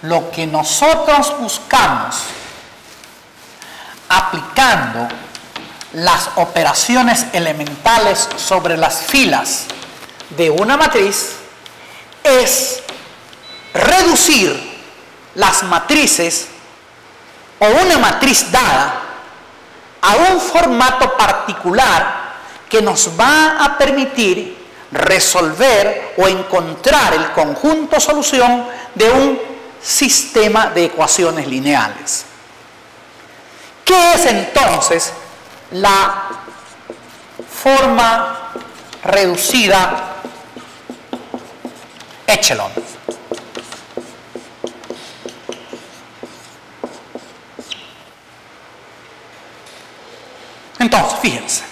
lo que nosotros buscamos aplicando las operaciones elementales sobre las filas de una matriz es reducir las matrices o una matriz dada a un formato particular que nos va a permitir resolver o encontrar el conjunto solución de un sistema de ecuaciones lineales. ¿Qué es entonces la forma reducida echelon? Entonces, fíjense,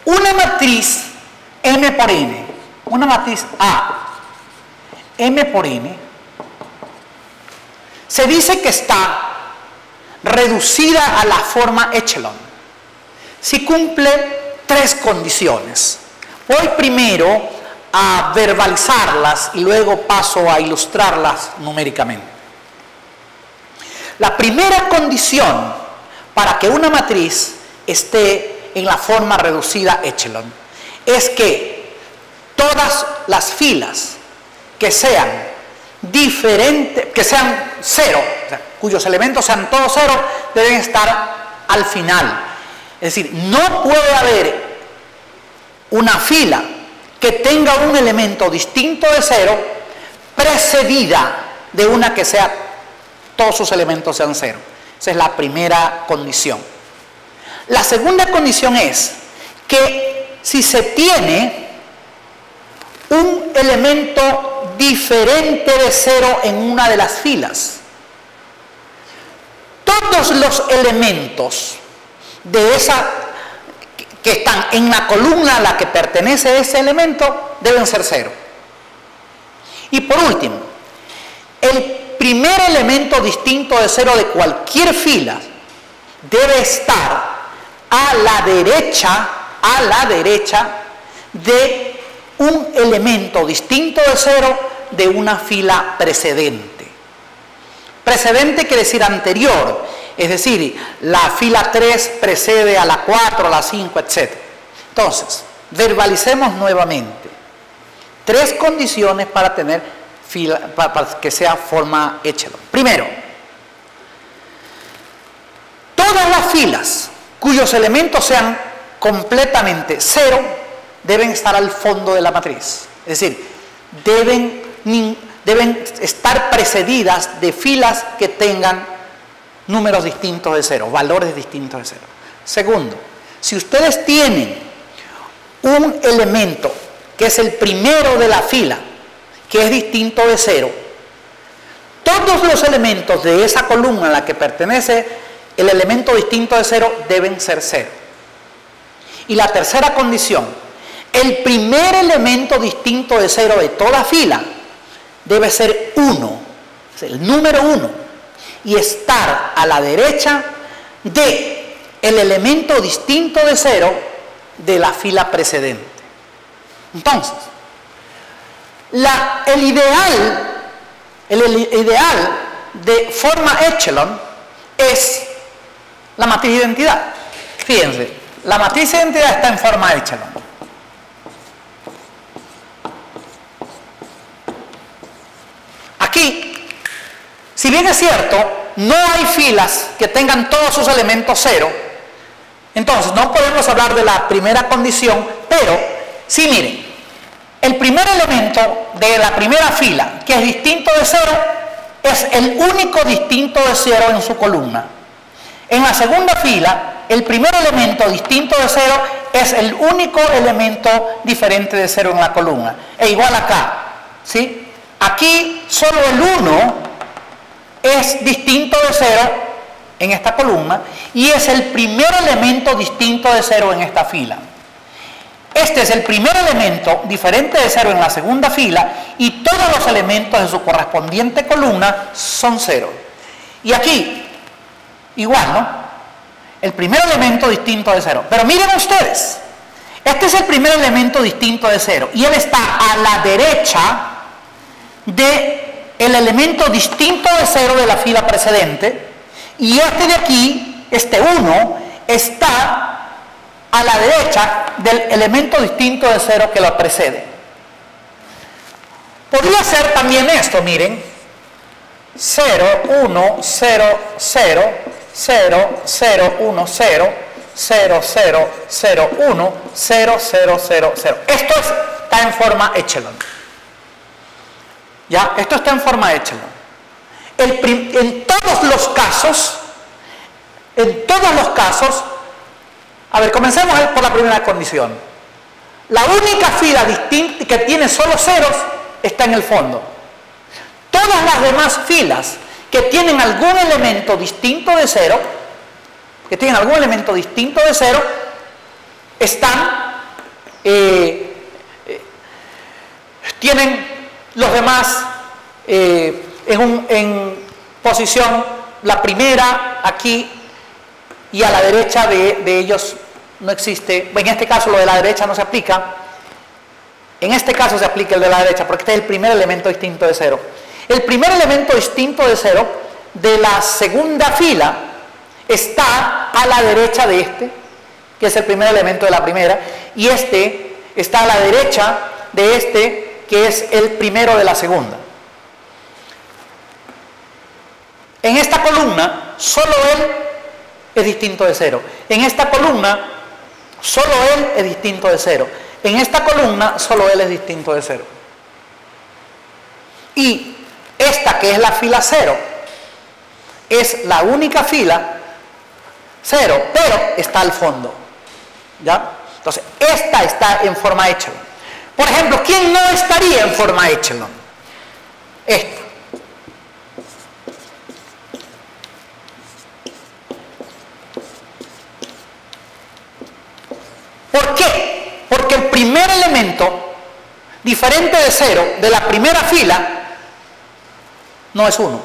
una matriz M por N, una matriz A, M por N, se dice que está reducida a la forma echelon si cumple tres condiciones. Voy primero a verbalizarlas y luego paso a ilustrarlas numéricamente. La primera condición para que una matriz esté en la forma reducida echelon es que todas las filas que sean diferentes, que sean cero, o sea, cuyos elementos sean todos cero, deben estar al final. Es decir, no puede haber una fila que tenga un elemento distinto de cero precedida de una que sea, todos sus elementos sean cero. Esa es la primera condición. La segunda condición es que si se tiene un elemento diferente de cero en una de las filas, todos los elementos de esa que están en la columna a la que pertenece ese elemento deben ser cero. Y por último, el primer elemento distinto de cero de cualquier fila debe estar a la derecha de un elemento distinto de cero de una fila precedente. Precedente quiere decir anterior, es decir, la fila 3 precede a la 4, a la 5, etc. Entonces, verbalicemos nuevamente. Tres condiciones para tener fila, para que sea forma echelon. Primero, todas las filas cuyos elementos sean completamente cero deben estar al fondo de la matriz. Es decir, deben estar precedidas de filas que tengan números distintos de cero, valores distintos de cero. Segundo, si ustedes tienen un elemento que es el primero de la fila, que es distinto de cero, todos los elementos de esa columna a la que pertenece el elemento distinto de cero deben ser cero. Y la tercera condición, el primer elemento distinto de cero de toda fila debe ser 1, el número 1, y estar a la derecha de el elemento distinto de cero de la fila precedente. Entonces, el ideal de forma echelon es la matriz de identidad. Fíjense, la matriz de identidad está en forma echelon. Aquí, si bien es cierto, no hay filas que tengan todos sus elementos cero, entonces no podemos hablar de la primera condición, pero sí, miren, el primer elemento de la primera fila, que es distinto de cero, es el único distinto de cero en su columna. En la segunda fila, el primer elemento distinto de cero es el único elemento diferente de cero en la columna. E igual acá, ¿sí? Aquí solo el 1 es distinto de cero en esta columna y es el primer elemento distinto de cero en esta fila. Este es el primer elemento diferente de cero en la segunda fila y todos los elementos de su correspondiente columna son cero. Y aquí, igual, ¿no? El primer elemento distinto de cero. Pero miren ustedes, este es el primer elemento distinto de cero y él está a la derecha del el elemento distinto de 0 de la fila precedente, y este de aquí, este 1, está a la derecha del elemento distinto de 0 que lo precede. Podría ser también esto, miren, 0, 1, 0, 0, 0, 0, 1, 0, 0, 0, 0, 1, 0, 0, 0, 0. Esto está en forma echelon. ¿Ya? Esto está en forma echelon. En todos los casos, a ver, comencemos por la primera condición. La única fila distinta que tiene solo ceros está en el fondo. Todas las demás filas que tienen algún elemento distinto de 0, tienen los demás en posición, la primera aquí, y a la derecha de ellos no existe. En este caso lo de la derecha no se aplica. En este caso se aplica el de la derecha porque este es el primer elemento distinto de 0. El primer elemento distinto de 0 de la segunda fila está a la derecha de este, que es el primer elemento de la primera, y este está a la derecha de este, que es el primero de la segunda. En esta columna, solo él es distinto de 0. En esta columna, solo él es distinto de 0. En esta columna, solo él es distinto de 0. Y esta, que es la fila 0, es la única fila 0, pero está al fondo. ¿Ya? Entonces, esta está en forma echelon. Por ejemplo, ¿quién no estaría en forma echelon? Esta. ¿Por qué? Porque el primer elemento diferente de 0 de la primera fila no es 1.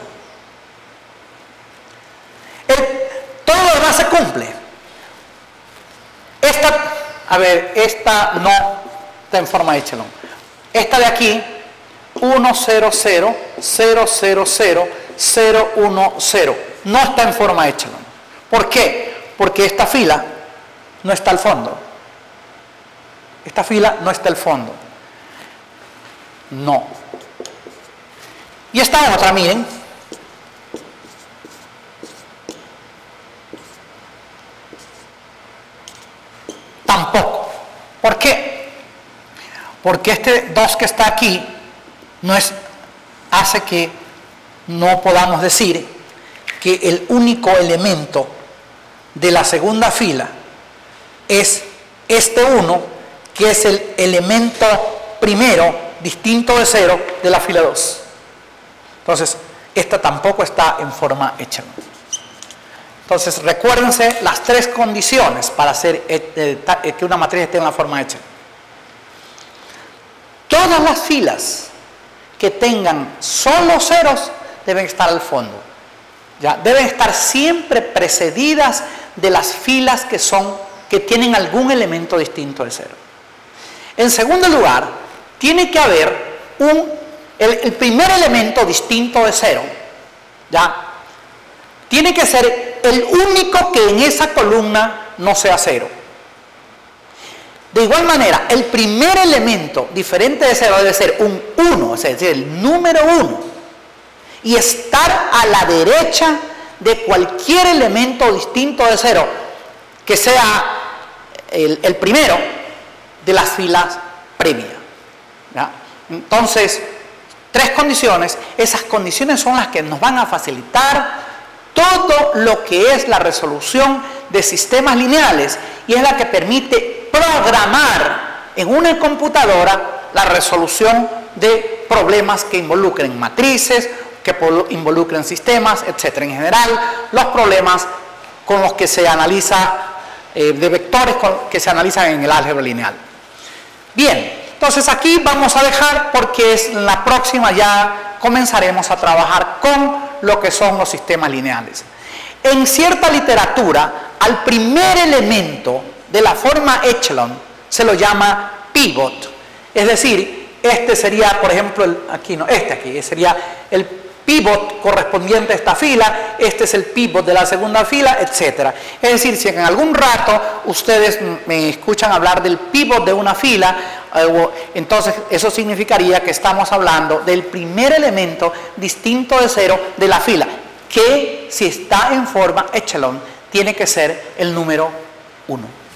Todo lo demás se cumple. Esta no está en forma echelon. Esta de aquí, 1, 0, 0, 0, 0, 0, 0, 1, 0, no está en forma echelon. ¿Por qué? Porque esta fila no está al fondo. Esta fila no está al fondo. No. Y esta otra, miren. Tampoco. ¿Por qué? Porque este 2 que está aquí hace que no podamos decir que el único elemento de la segunda fila es este 1, que es el elemento primero distinto de 0 de la fila 2. Entonces, esta tampoco está en forma echelon. Entonces, recuérdense las 3 condiciones para hacer que una matriz esté en la forma echelon. Todas las filas que tengan solo ceros deben estar al fondo. ¿Ya? Deben estar siempre precedidas de las filas que tienen algún elemento distinto de 0. En segundo lugar, tiene que haber el primer elemento distinto de 0, ¿ya? Tiene que ser el único que en esa columna no sea 0. De igual manera, el primer elemento diferente de 0 debe ser un 1, es decir, el número 1, y estar a la derecha de cualquier elemento distinto de 0 que sea el primero de las filas previas. ¿Ya? Entonces, 3 condiciones. Esas condiciones son las que nos van a facilitar todo lo que es la resolución de sistemas lineales y es la que permite programar en una computadora la resolución de problemas que involucren matrices, que involucren sistemas, etc. En general, los problemas con los que se analiza, de vectores que se analizan en el álgebra lineal. Bien, entonces aquí vamos a dejar porque en la próxima ya comenzaremos a trabajar con lo que son los sistemas lineales. En cierta literatura, al primer elemento de la forma echelon se lo llama pivot, es decir, este sería, por ejemplo, aquí sería el pivot correspondiente a esta fila, este es el pivot de la segunda fila, etc. Es decir, si en algún rato ustedes me escuchan hablar del pivot de una fila, entonces eso significaría que estamos hablando del primer elemento distinto de 0 de la fila, que si está en forma echelon, tiene que ser el número 1.